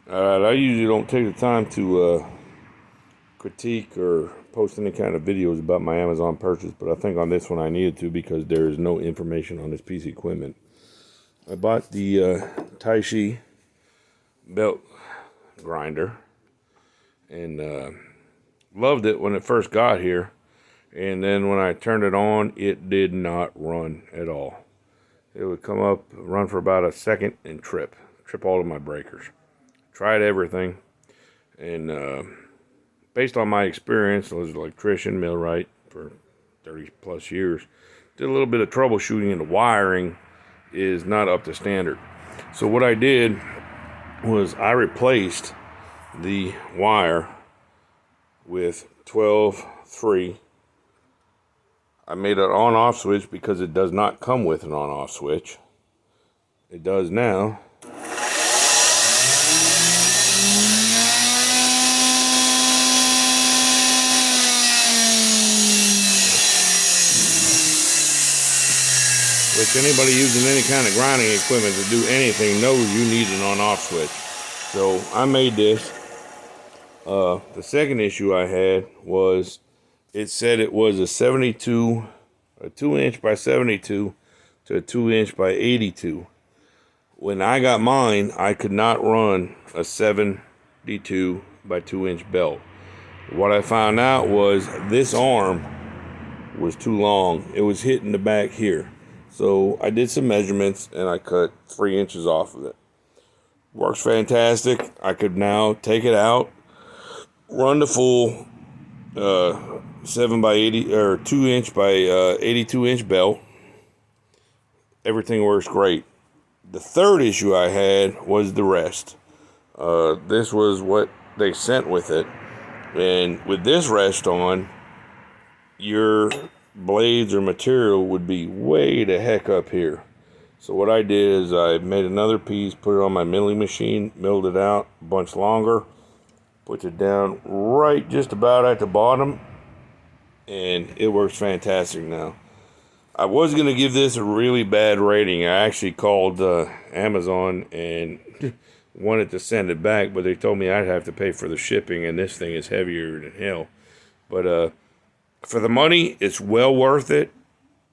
I usually don't take the time to critique or post any kind of videos about my Amazon purchase, but I think on this one I needed to because there is no information on this piece of equipment. I bought the Taishi belt grinder and loved it when it first got here, and then when I turned it on, it did not run at all. It would come up, run for about a second, and trip all of my breakers. Tried everything, and based on my experience, I was an electrician, millwright for 30 plus years. Did a little bit of troubleshooting, and the wiring is not up to standard. So what I did was I replaced the wire with 12-3. I made an on-off switch because it does not come with an on-off switch. It does now. Which anybody using any kind of grinding equipment to do anything knows you need an on-off switch. So I made this. The second issue I had was it said it was a 2-inch by 72 to a 2-inch by 82. When I got mine, I could not run a 72 by 2-inch belt. What I found out was this arm was too long. It was hitting the back here. So I did some measurements and I cut 3 inches off of it. Works fantastic. I could now take it out, run the full 7 by 80 or 2-inch by 82-inch belt. Everything works great. The third issue I had was the rest. This was what they sent with it. And with this rest on, your blades or material would be way the heck up here. So what I did is I made another piece, put it on my milling machine, milled it out a bunch longer, put it down right just about at the bottom, and it works fantastic now. I was going to give this a really bad rating. I actually called Amazon and wanted to send it back, but they told me I'd have to pay for the shipping, and this thing is heavier than hell. But for the money, it's well worth it.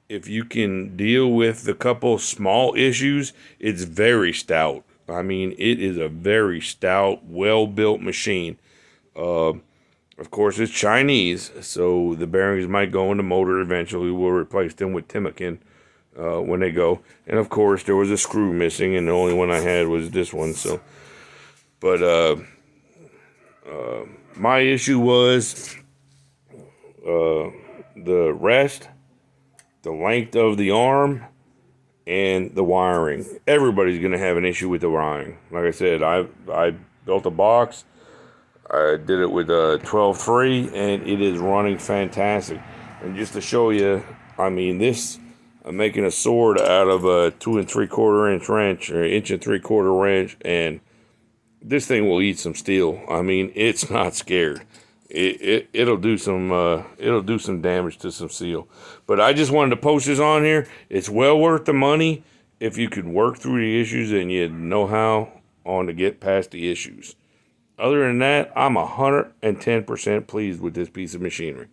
If you can deal with the couple small issues, it's very stout. I mean, it is a very stout, well-built machine. Of course, it's Chinese, so the bearings might go in the motor eventually. We'll replace them with Timken when they go. And, of course, there was a screw missing, and the only one I had was this one. So, but my issue was the rest, the length of the arm, and the wiring. Everybody's going to have an issue with the wiring. Like I said, I built a box. I did it with a 12-3, and it is running fantastic. And just to show you, I mean, I'm making a sword out of a 2 3/4 inch wrench, or 1 3/4 wrench, and this thing will eat some steel. I mean, it's not scared. It'll do some damage to some steel. But I just wanted to post this on here. It's well worth the money if you could work through the issues and you know how to get past the issues. Other than that, I'm 110% pleased with this piece of machinery.